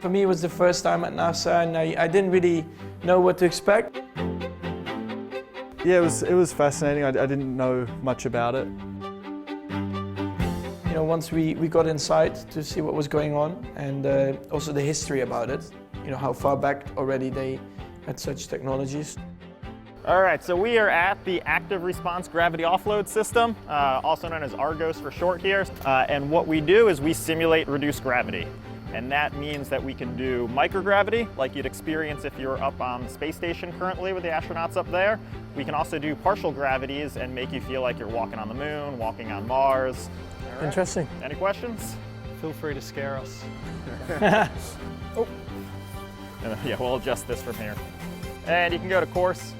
For me, it was the first time at NASA, and I didn't really know what to expect. Yeah, it was fascinating. I didn't know much about it. You know, once we got inside to see what was going on, and also the history about it, you know, how far back already they had such technologies. All right, so we are at the Active Response Gravity Offload System, also known as Argos for short here. And what we do is we simulate reduced gravity. And that means that we can do microgravity, like you'd experience if you're up on the space station currently with the astronauts up there. We can also do partial gravities and make you feel like you're walking on the moon, walking on Mars. All right. Interesting. Any questions? Feel free to scare us. Oh. Yeah, we'll adjust this from here. And you can go to course.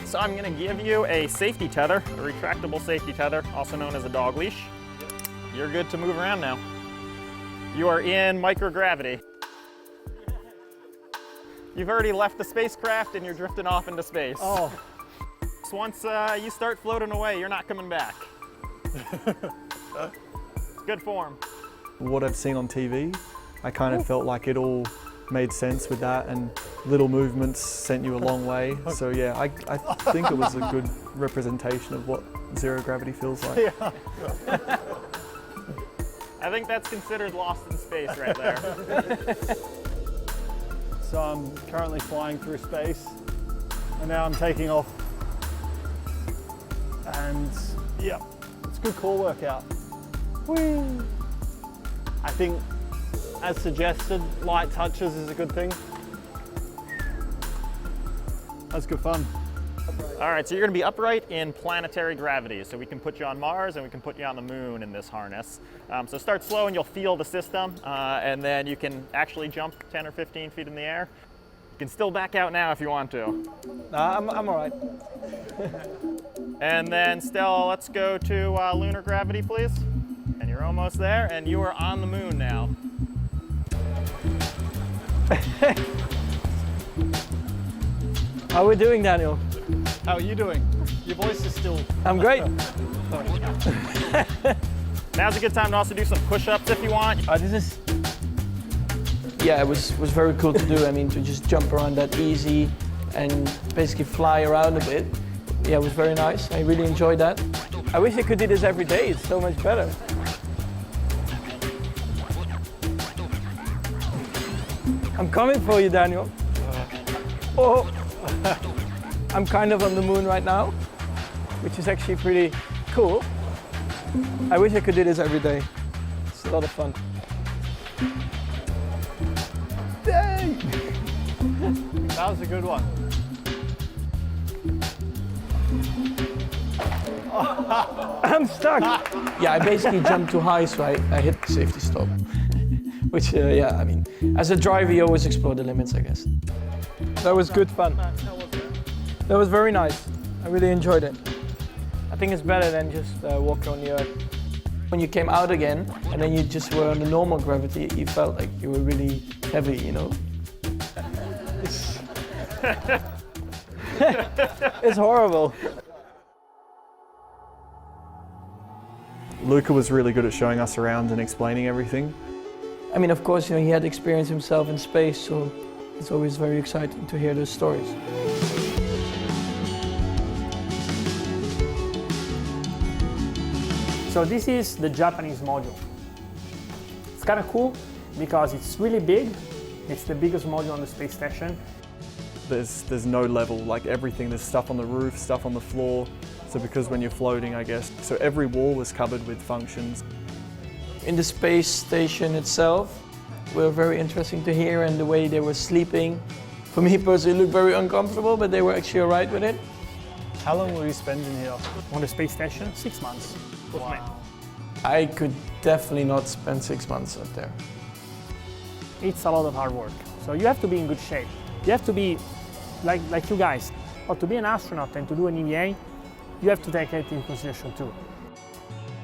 So I'm going to give you a safety tether, a retractable safety tether, also known as a dog leash. You're good to move around now. You are in microgravity. You've already left the spacecraft and you're drifting off into space. Oh. So once you start floating away, you're not coming back. Good form. What I've seen on TV, I kind of felt like it all made sense with that, and little movements sent you a long way. So yeah, I think it was a good representation of what zero gravity feels like. Yeah. I think that's considered lost in space right there. So I'm currently flying through space, and now I'm taking off. And yeah, it's a good core workout. Whee! I think, as suggested, light touches is a good thing. That's good fun. All right, so you're going to be upright in planetary gravity. So we can put you on Mars and we can put you on the moon in this harness. So start slow and you'll feel the system, and then you can actually jump 10 or 15 feet in the air. You can still back out now if you want to. I'm all right. And then still, let's go to lunar gravity, please. And you're almost there, and you are on the moon now. How are we doing, Daniel? How are you doing? Your voice is still... I'm great. Now's a good time to also do some push-ups if you want. This is... Yeah, it was very cool to do. I mean, to just jump around that easy and basically fly around a bit. Yeah, it was very nice. I really enjoyed that. I wish I could do this every day. It's so much better. I'm coming for you, Daniel. Oh, I'm kind of on the moon right now, which is actually pretty cool. I wish I could do this every day. It's a lot of fun. Dang! That was a good one. I'm stuck. Yeah, I basically jumped too high, so I hit the safety stop. Which, yeah, I mean, as a driver, you always explore the limits, I guess. That was good fun. That was very nice. I really enjoyed it. I think it's better than just walking on the Earth. When you came out again, and then you just were on the normal gravity, you felt like you were really heavy, you know? It's horrible. Luca was really good at showing us around and explaining everything. I mean, of course, you know, he had experience himself in space, so it's always very exciting to hear those stories. So this is the Japanese module. It's kind of cool because it's really big. It's the biggest module on the space station. There's no level, like everything. There's stuff on the roof, stuff on the floor. So because when you're floating, I guess, so every wall was covered with functions. In the space station itself, were very interesting to hear, and the way they were sleeping. For me personally, it looked very uncomfortable, but they were actually all right with it. How long were you spending here? On the space station, 6 months. Wow. I could definitely not spend 6 months up there. It's a lot of hard work. So you have to be in good shape. You have to be like you guys. But to be an astronaut and to do an EVA, you have to take it into consideration too.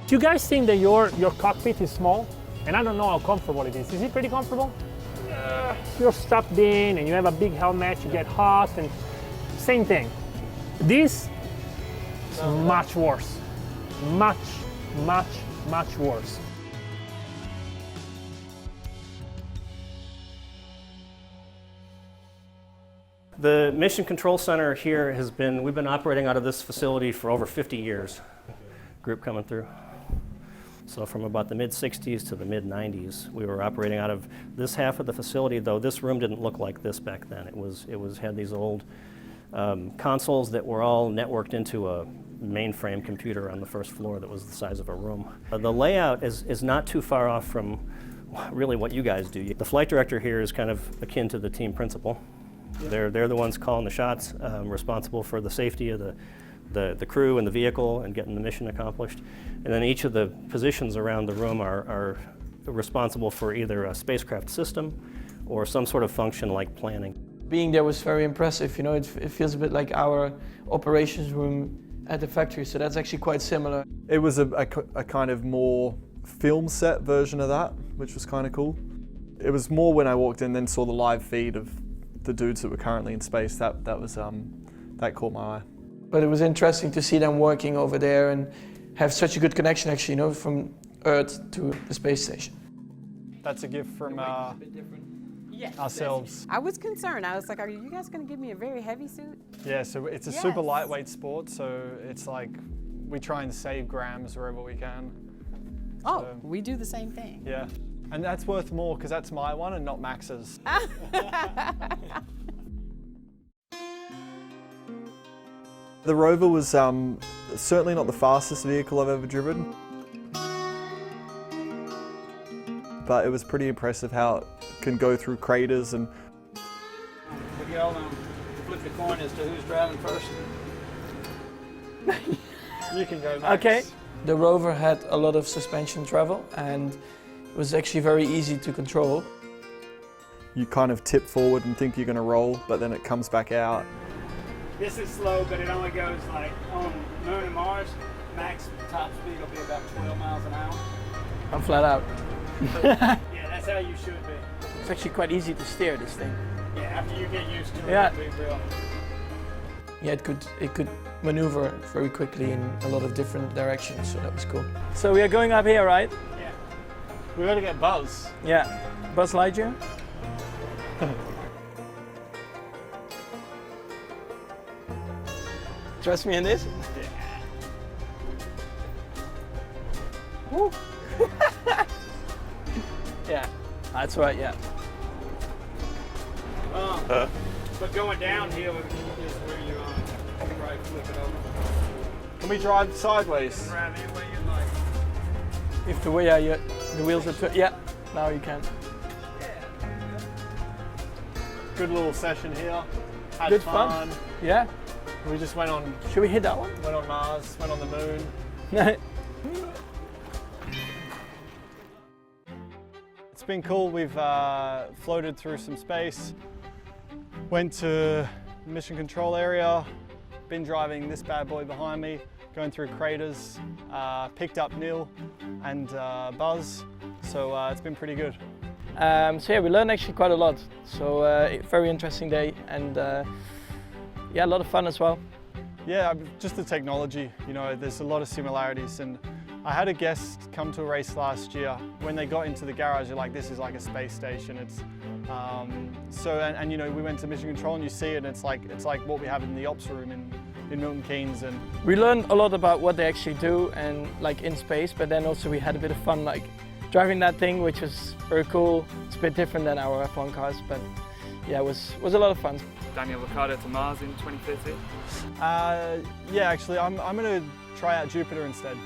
Do you guys think that your cockpit is small? And I don't know how comfortable it is. Is it pretty comfortable? You're strapped in and you have a big helmet, you get hot, and same thing. This is much worse. Much much worse. The Mission Control Center here we've been operating out of this facility for over 50 years. Group coming through. So from about the mid-60s to the mid-90s, we were operating out of this half of the facility, though this room didn't look like this back then. It had these old consoles that were all networked into a mainframe computer on the first floor that was the size of a room. The layout is not too far off from really what you guys do. The flight director here is kind of akin to the team principal. They're the ones calling the shots, responsible for the safety of the crew and the vehicle and getting the mission accomplished. And then each of the positions around the room are responsible for either a spacecraft system or some sort of function like planning. Being there was very impressive, you know, it feels a bit like our operations room at the factory, so that's actually quite similar. It was a kind of more film set version of that, which was kind of cool. It was more when I walked in then saw the live feed of the dudes that were currently in space, that caught my eye. But it was interesting to see them working over there and have such a good connection actually, you know, from Earth to the space station. That's a gift from ourselves. I was concerned. I was like, are you guys going to give me a very heavy suit? Yeah, so it's a super lightweight sport, so it's like we try and save grams wherever we can. Oh, So, we do the same thing. yeah. And that's worth more because that's my one and not Max's. The Rover was certainly not the fastest vehicle I've ever driven, but it was pretty impressive how it can go through craters and. Would y'all flip the coin as to who's driving first? You can go, Max. Okay. The Rover had a lot of suspension travel and it was actually very easy to control. You kind of tip forward and think you're going to roll, but then it comes back out. This is slow, but it only goes like on Moon and Mars. Max top speed will be about 12 miles an hour. I'm flat out. Yeah, that's how you should be. It's actually quite easy to steer this thing. Yeah, after you get used to it, Yeah. it'll be real. Yeah, it could maneuver very quickly in a lot of different directions, so that was cool. So we are going up here, right? Yeah. We got to get Buzz. Yeah. Buzz Lightyear? Trust me in this? Yeah. Woo. Yeah, that's right, yeah. But going downhill is where you probably flip it over. Can we drive sideways? Drive any way you like. If the way the wheels are yeah, now you can. Good little session here. Had Good fun. Yeah. We just went on Should we hit that one? Mars, went on the moon. It's been cool. We've floated through some space, went to mission control area, been driving this bad boy behind me, going through craters, picked up Neil and Buzz, so it's been pretty good. So yeah, we learned actually quite a lot. So very interesting day and yeah, a lot of fun as well. Yeah, just the technology, you know, there's a lot of similarities, and I had a guest come to a race last year. When they got into the garage, you're like, this is like a space station. It's and you know, we went to mission control and you see it, and it's like what we have in the ops room in Milton Keynes. And we learned a lot about what they actually do and like in space, but then also we had a bit of fun like driving that thing, which was very cool. It's a bit different than our F1 cars, but yeah, it was a lot of fun. Daniel Ricciardo to Mars in 2013? Yeah, actually, I'm going to try out Jupiter instead.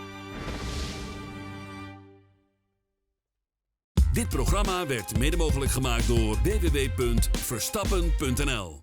Dit programma werd mede mogelijk gemaakt door www.verstappen.nl.